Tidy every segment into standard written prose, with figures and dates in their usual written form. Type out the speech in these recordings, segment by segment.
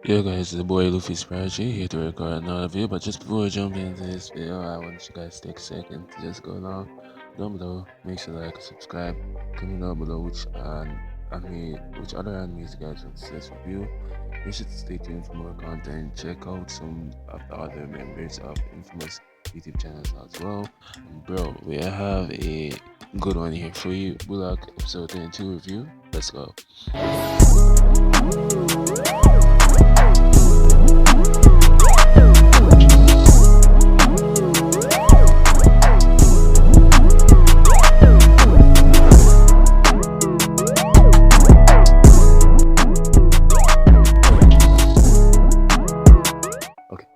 Yo guys, it's the boy Luffy's Prodigy here to record another video. But just before we jump into this video, I want you guys to take a second to just go down below, make sure to like and subscribe. Comment down below which other animes you guys want to see us review. Make sure to stay tuned for more content. Check out some of the other members of infamous YouTube channels as well. And bro, we have a good one here for you. Bullock episode 22 review. Let's go.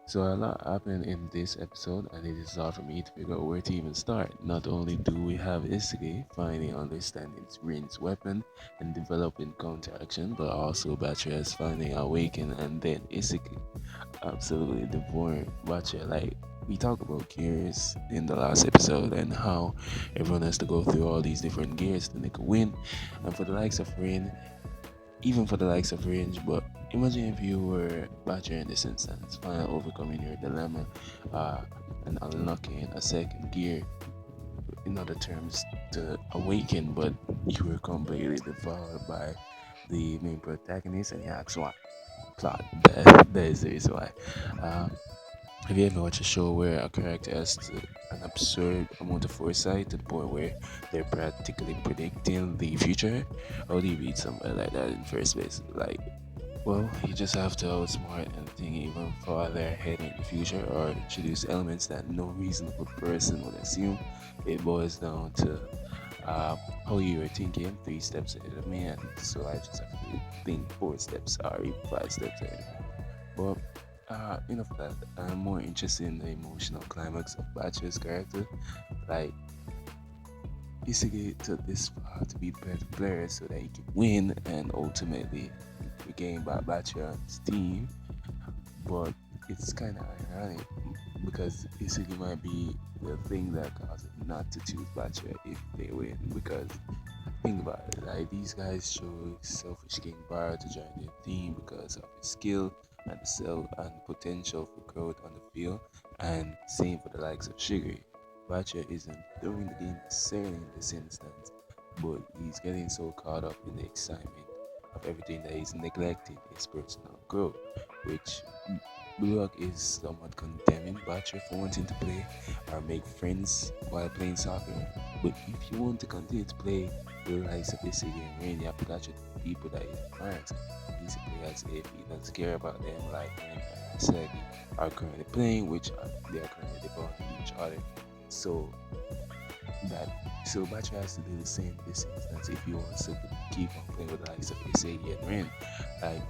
So a lot happened in this episode, and it is hard for me to figure out where to even start. Not only do we have Isuke finally understanding Rin's weapon and developing counteraction, but also BACHIRA is finally awakened, and then Isuke absolutely devouring BACHIRA. Like, we talked about gears in the last episode and how everyone has to go through all these different gears to make a win, and for the likes of Rin, even for the likes of range. But imagine if you were BACHIRA in this instance, finally overcoming your dilemma and unlocking a second gear, in other terms, to awaken, but you were completely devoured by the main protagonist, and you ask why. Plot. That is the reason why. Have you ever watched a show where a character has an absurd amount of foresight to the point where they're practically predicting the future? How do you beat somebody like that in first place? Like, well, you just have to outsmart and think even farther ahead in the future, or introduce elements that no reasonable person would assume. It boils down to how you were thinking 3 steps ahead of me, and so I just have to think 4 steps or even 5 steps ahead. But enough of that. I'm more interested in the emotional climax of BACHIRA's character. Like, Isuke took this far to be the better player so that he can win and ultimately regain back BACHIRA on his team. But it's kind of ironic because Isuke might be the thing that causes him not to choose BACHIRA if they win. Because think about it, like, these guys show selfish King Bar to join their team because of his skill and and potential for growth on the field, and same for the likes of Shigure. BACHIRA isn't doing the game necessarily in this instance, but he's getting so caught up in the excitement of everything that he's neglecting his personal growth, which Bullock is somewhat condemning BACHIRA for wanting to play or make friends while playing soccer. But if you want to continue to play with the likes of Isuke and Rain, you have to catch the people that he admires. Basically, as if he doesn't care about them, like when Segi are currently playing, which they are currently devouring each other. So BACHIRA has to do the same in this instance if he wants to keep on playing with the likes of Isuke and Rin. Like,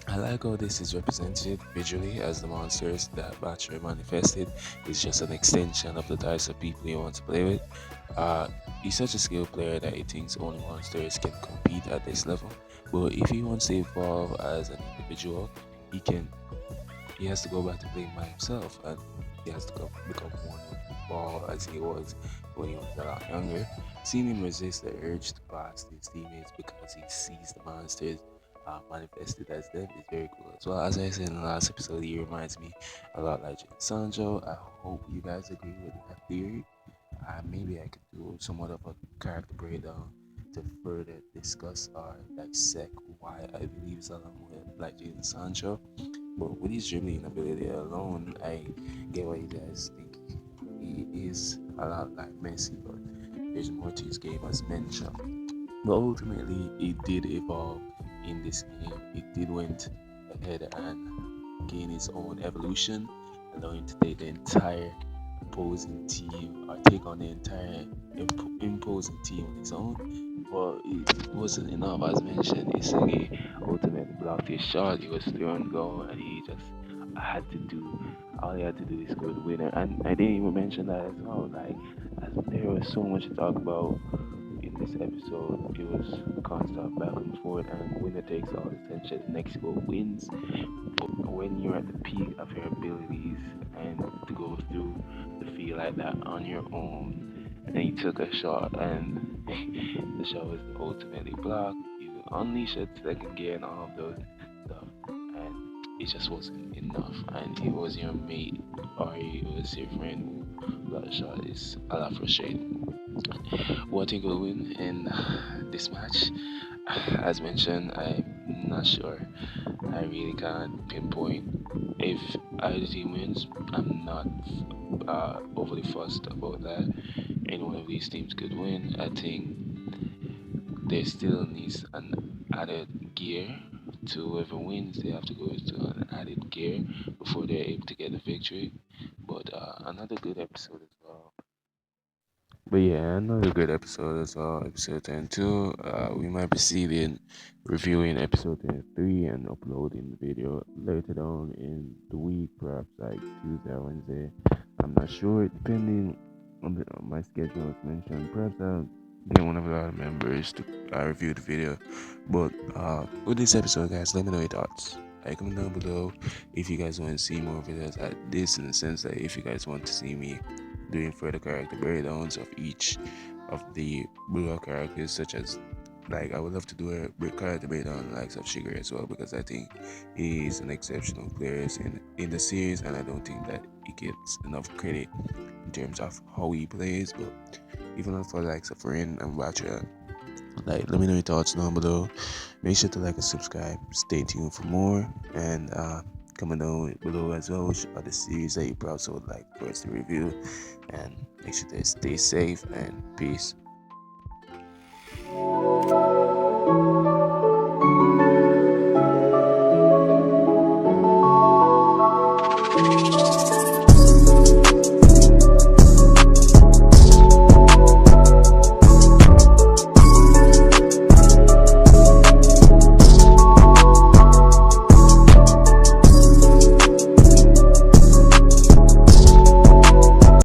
I like how this is represented visually, as the monsters that BACHIRA manifested is just an extension of the types of people he wants to play with. He's such a skilled player that he thinks only monsters can compete at this level. But if he wants to evolve as an individual, he has to go back to playing by himself, and he has to become one with the ball as he was when he was a lot younger. Seeing him resist the urge to pass to his teammates because he sees the monsters manifested as them is very cool as well. As I said in the last episode, he reminds me a lot like Sanjo. I hope you guys agree with that theory. Maybe I could do somewhat of a character breakdown to further discuss or dissect why I believe Salam will like Jaden Sancho. But with his dribbling ability alone, I get what you guys think. He is a lot like Messi, but there's more to his game as mentioned. But ultimately, it did evolve in this game. It did went ahead and gain its own evolution, allowing him to take the entire opposing team or take on the entire imposing team on his own. But it wasn't enough, as mentioned. Isuke ultimately blocked his shot. He was throwing goal, and he just had to do all he had to do is score the winner. And I didn't even mention that as well. Like, as there was so much to talk about in this episode. It was constant back and forth, and winner takes all attention. Next goal wins. But when you're at the peak of your abilities and to go through the field like that on your own, and then you took a shot, and the shot was ultimately blocked. You unleash a second gear and all of those stuff, and it just wasn't enough, and it was your mate or it was your friend who got shot. Is a lot frustrating. What think will win in this match? As mentioned, I'm not sure. I really can't pinpoint if either team wins. I'm not overly fussed about that. Any one of these teams could win. I think there still needs an added gear to whoever wins. They have to go into an added gear before they're able to get the victory. But another good episode as well. But yeah, another good episode as well. Episode 10 we might be seeing reviewing episode 3 and uploading the video later on in the week, perhaps like Tuesday or Wednesday. I'm not sure, depending on my schedule as mentioned. Perhaps I'll get one of our members to review the video. But with this episode, guys, let me know your thoughts. Like, comment down below if you guys want to see more videos like this, in the sense that if you guys want to see me doing further character breakdowns of each of the real characters, such as, like, I would love to do a character breakdown on the likes of Sugar as well, because I think he is an exceptional player in the series, and I don't think that he gets enough credit in terms of how he plays. But even for the likes of Rin and BACHIRA, like, let me know your thoughts down below. Make sure to like and subscribe. Stay tuned for more, and comment down below as well which other series that you also would like for us to review. And make sure to stay safe, and peace.